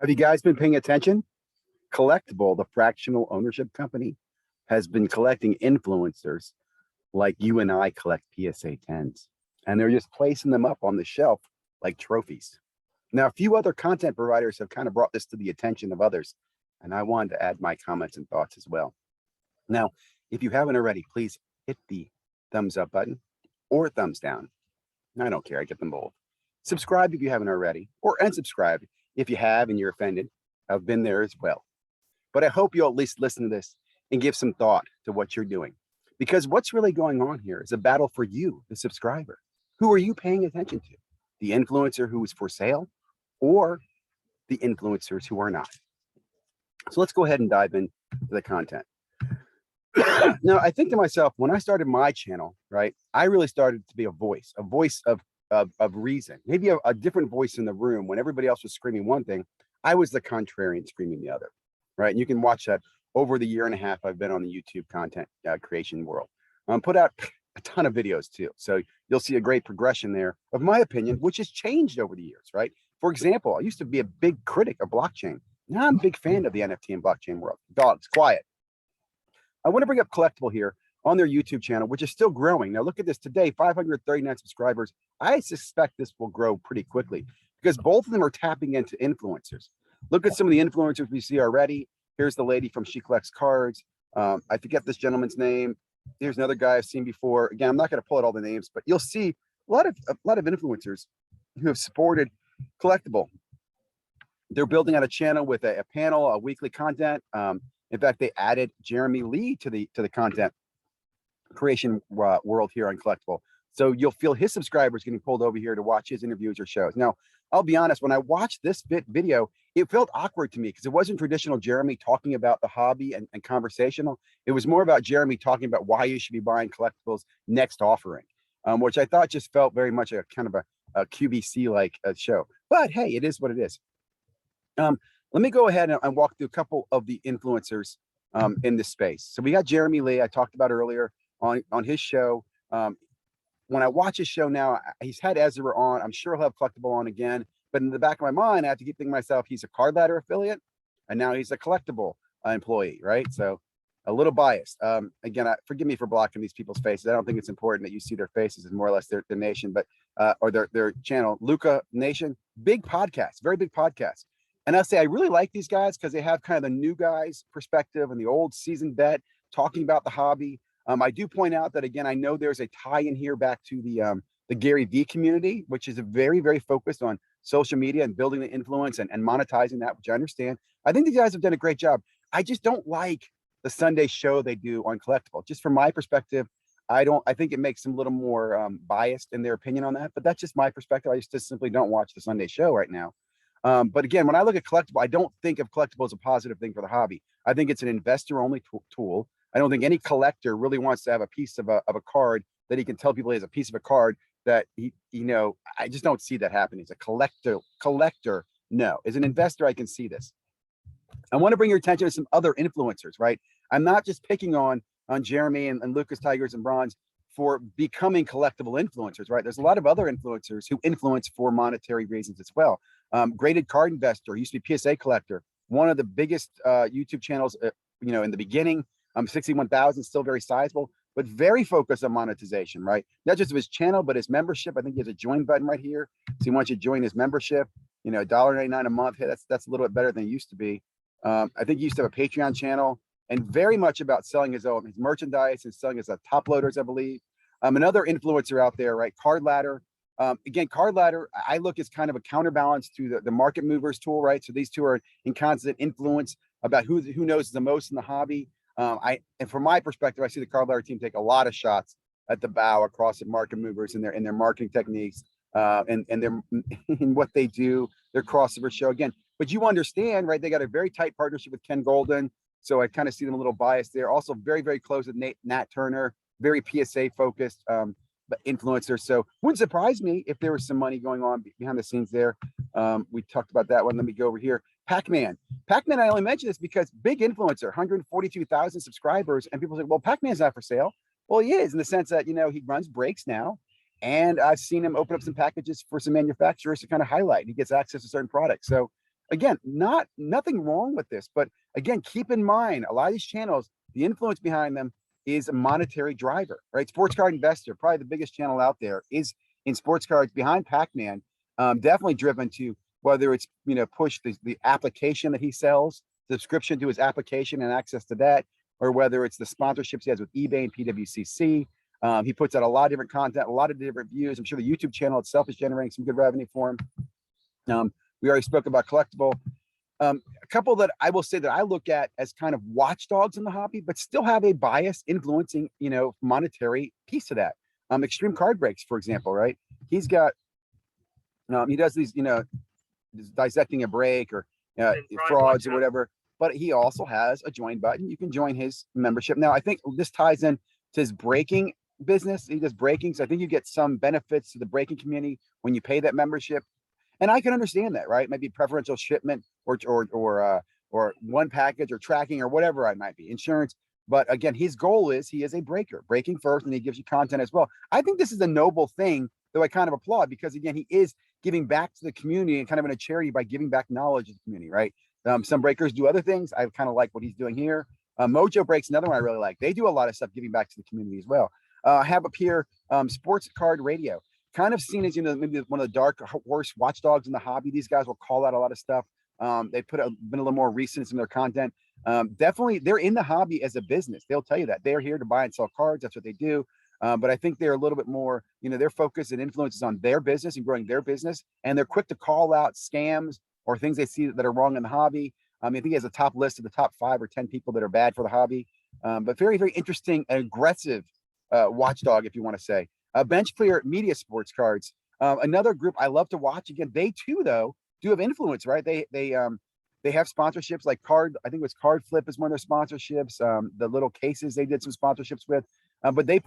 Have you guys been paying attention? Collectable, the fractional ownership company, has been collecting influencers like you and I collect PSA 10s. And they're just placing them up on the shelf like trophies. Now, a few other content providers have kind of brought this to the attention of others, and I wanted to add my comments and thoughts as well. Now, if you haven't already, please hit the thumbs up button or thumbs down. I don't care, I get them both. Subscribe if you haven't already, or unsubscribe if you have and you're offended. I've been there as well. But I hope you'll at least listen to this and give some thought to what you're doing. Because what's really going on here is a battle for you, the subscriber. Who are you paying attention to? The influencer who is for sale or the influencers who are not? So let's go ahead and dive into the content. Now, I think to myself, when I started my channel, right, I really started to be a voice of reason, maybe a different voice in the room. When everybody else was screaming one thing, I was the contrarian screaming the other, right? And you can watch that over the year and a half I've been on the YouTube content creation world. Put out a ton of videos too. So you'll see a great progression there of my opinion, which has changed over the years, right? For example, I used to be a big critic of blockchain. Now I'm a big fan of the NFT and blockchain world. Dogs, quiet. I want to bring up Collectable here on their YouTube channel, which is still growing. Now look at this today, 539 subscribers. I suspect this will grow pretty quickly because both of them are tapping into influencers. Look at some of the influencers we see already. Here's the lady from She Collects Cards. I forget this gentleman's name. Here's another guy I've seen before. Again, I'm not going to pull out all the names, but you'll see a lot of influencers who have supported Collectable. They're building out a channel with a panel, a weekly content. In fact, they added Jeremy Lee to the content creation world here on Collectable. So you'll feel his subscribers getting pulled over here to watch his interviews or shows. Now, I'll be honest, when I watched this video, it felt awkward to me because it wasn't traditional Jeremy talking about the hobby and conversational. It was more about Jeremy talking about why you should be buying Collectable's next offering, which I thought just felt very much a kind of a QVC-like show. But hey, it is what it is. Let me go ahead and walk through a couple of the influencers in this space. So we got Jeremy Lee, I talked about earlier on his show. When I watch his show now, he's had Ezra on. I'm sure he'll have Collectable on again. But in the back of my mind, I have to keep thinking to myself, he's a Card Ladder affiliate, and now he's a Collectable employee, right? So a little biased. Again, forgive me for blocking these people's faces. I don't think it's important that you see their faces as more or less their nation, but or their channel. Luca Nation, big podcast, very big podcast. And I'll say I really like these guys because they have kind of the new guys perspective and the old seasoned vet talking about the hobby. I do point out that, again, I know there's a tie in here back to the Gary Vee community, which is a very, very focused on social media and building the influence and monetizing that, which I understand. I think these guys have done a great job. I just don't like the Sunday show they do on Collectable. Just from my perspective, I think it makes them a little more biased in their opinion on that, but that's just my perspective. I just simply don't watch the Sunday show right now. But again, when I look at Collectable, I don't think of Collectable as a positive thing for the hobby. I think it's an investor-only tool. I don't think any collector really wants to have a piece of a card that he can tell people he has a piece of a card that I just don't see that happening. As a collector, no. As an investor, I can see this. I want to bring your attention to some other influencers, right? I'm not just picking on Jeremy and Lucas Tigers and Bronze for becoming Collectable influencers, right? There's a lot of other influencers who influence for monetary reasons as well. Graded Card Investor, used to be PSA collector, one of the biggest YouTube channels, in the beginning. 61,000, still very sizable, but very focused on monetization, right? Not just of his channel, but his membership. I think he has a join button right here. So he wants you to join his membership, $1.99 a month. Hey, that's a little bit better than it used to be. I think he used to have a Patreon channel and very much about selling his merchandise and selling his top loaders, I believe. Another influencer out there, right? Card Ladder. Again, Card Ladder, I look as kind of a counterbalance to the market movers tool, right? So these two are in constant influence about who knows the most in the hobby. And from my perspective, I see the Card Ladder team take a lot of shots at the bow across the market movers in their marketing techniques and their in what they do, their crossover show again. But you understand, right? They got a very tight partnership with Ken Golden, so I kind of see them a little biased there. Also, very, very close with Nat Turner, very PSA focused influencer. So wouldn't surprise me if there was some money going on behind the scenes there. We talked about that one. Let me go over here. Pac-Man, I only mention this because big influencer, 142,000 subscribers, and people say, well, Pac-Man's not for sale. Well, he is in the sense that, he runs breaks now, and I've seen him open up some packages for some manufacturers to kind of highlight. He gets access to certain products. So again, nothing wrong with this, but again, keep in mind, a lot of these channels, the influence behind them is a monetary driver, right? Sports Card Investor, probably the biggest channel out there, is in sports cards behind Pac-Man, definitely driven to whether it's, push the application that he sells, subscription to his application and access to that, or whether it's the sponsorships he has with eBay and PWCC. He puts out a lot of different content, a lot of different views. I'm sure the YouTube channel itself is generating some good revenue for him. We already spoke about Collectable. A couple that I will say that I look at as kind of watchdogs in the hobby, but still have a bias influencing, monetary piece of that. Extreme Card Breaks, for example, right? He's got, he does these, dissecting a break or frauds or whatever, but he also has a join button. You can join his membership. Now, I think this ties in to his breaking business. He does breaking, so I think you get some benefits to the breaking community when you pay that membership. And I can understand that, right? Maybe preferential shipment or one package or tracking or whatever it might be, insurance. But again, his goal is he is a breaker, breaking first, and he gives you content as well. I think this is a noble thing, though I kind of applaud, because again, he is giving back to the community and kind of in a charity by giving back knowledge to the community, right? Some breakers do other things. I kind of like what he's doing here. Mojo Breaks, another one I really like. They do a lot of stuff giving back to the community as well. I have up here Sports Card Radio, kind of seen as, maybe one of the dark horse watchdogs in the hobby. These guys will call out a lot of stuff. They been a little more recent in their content. Definitely, they're in the hobby as a business. They'll tell you that they're here to buy and sell cards. That's what they do. But I think they're a little bit more, their focus and influence is on their business and growing their business. And they're quick to call out scams or things they see that are wrong in the hobby. I think he has a top list of the top 5 or 10 people that are bad for the hobby. But very, very interesting and aggressive watchdog, if you want to say. Bench Clear Media Sports Cards, another group I love to watch. Again, they too, though, do have influence, right? They have sponsorships like I think it was Card Flip is one of their sponsorships. The little cases they did some sponsorships with. But they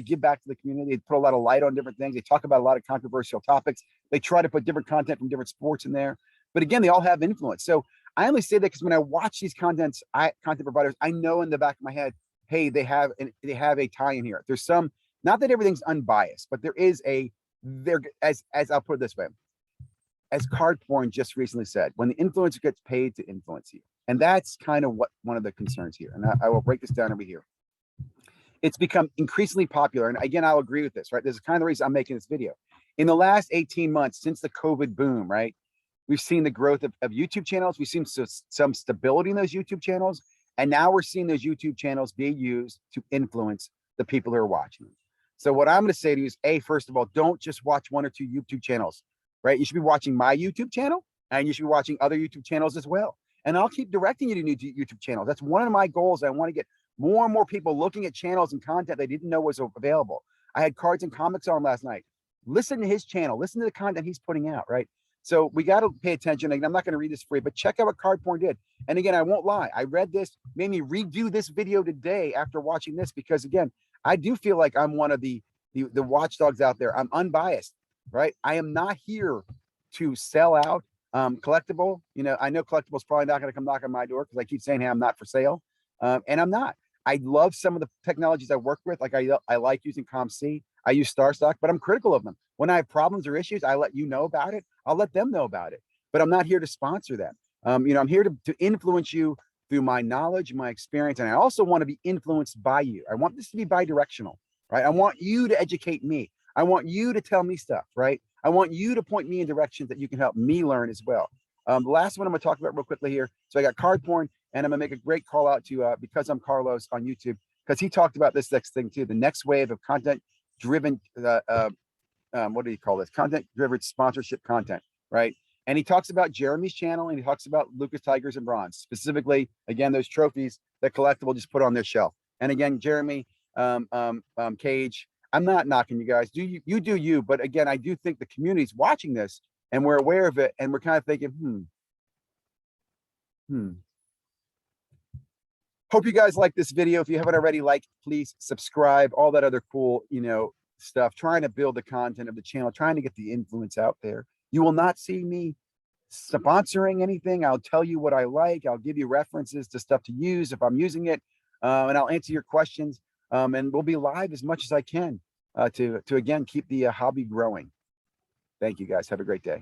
give back to the community. They put a lot of light on different things. They talk about a lot of controversial topics. They try to put different content from different sports in there. But again, they all have influence. So I only say that because when I watch these content providers, I know in the back of my head, hey, they have a tie in here. There's some, not that everything's unbiased, but as I'll put it this way, as Card Porn just recently said, when the influencer gets paid to influence you, and that's kind of what one of the concerns here. And I will break this down over here. It's become increasingly popular. And again, I'll agree with this, right? This is kind of the reason I'm making this video. In the last 18 months, since the COVID boom, right? We've seen the growth of YouTube channels. We've seen some stability in those YouTube channels. And now we're seeing those YouTube channels be used to influence the people who are watching them. So what I'm going to say to you is, first of all, don't just watch 1 or 2 YouTube channels, right? You should be watching my YouTube channel, and you should be watching other YouTube channels as well. And I'll keep directing you to new YouTube channels. That's one of my goals. I want to get more and more people looking at channels and content they didn't know was available. I had Cards and Comics on last night. Listen to his channel. Listen to the content he's putting out, right? So we got to pay attention. And I'm not going to read this for you, but check out what Card Porn did. And again, I won't lie. I read this, made me redo this video today after watching this, because again, I do feel like I'm one of the watchdogs out there. I'm unbiased, right? I am not here to sell out. Collectable, I know Collectable is probably not going to come knock on my door because I keep saying, hey, I'm not for sale. And I'm not. I love some of the technologies I work with. Like I like using ComC. I use StarStock, but I'm critical of them. When I have problems or issues, I let you know about it. I'll let them know about it. But I'm not here to sponsor them. I'm here to influence you through my knowledge, my experience, and I also want to be influenced by you. I want this to be bi-directional, right? I want you to educate me. I want you to tell me stuff, right? I want you to point me in directions that you can help me learn as well. The last one I'm going to talk about real quickly here. So I got Card Porn, and I'm going to make a great call out to Because I'm Carlos on YouTube, because he talked about this next thing too, the next wave of content-driven, what do you call this? Content-driven sponsorship content, right? And he talks about Jeremy's channel, and he talks about Lucas Tigers and Bronze, specifically, again, those trophies that Collectable just put on their shelf. And again, Jeremy, Cage, I'm not knocking you guys. You do you, but again, I do think the community's watching this and we're aware of it, and we're kind of thinking, Hope you guys like this video. If you haven't already, please subscribe, all that other cool, stuff, trying to build the content of the channel, trying to get the influence out there. You will not see me sponsoring anything. I'll tell you what I like. I'll give you references to stuff to use if I'm using it, and I'll answer your questions. And we'll be live as much as I can to again keep the hobby growing. Thank you guys. Have a great day.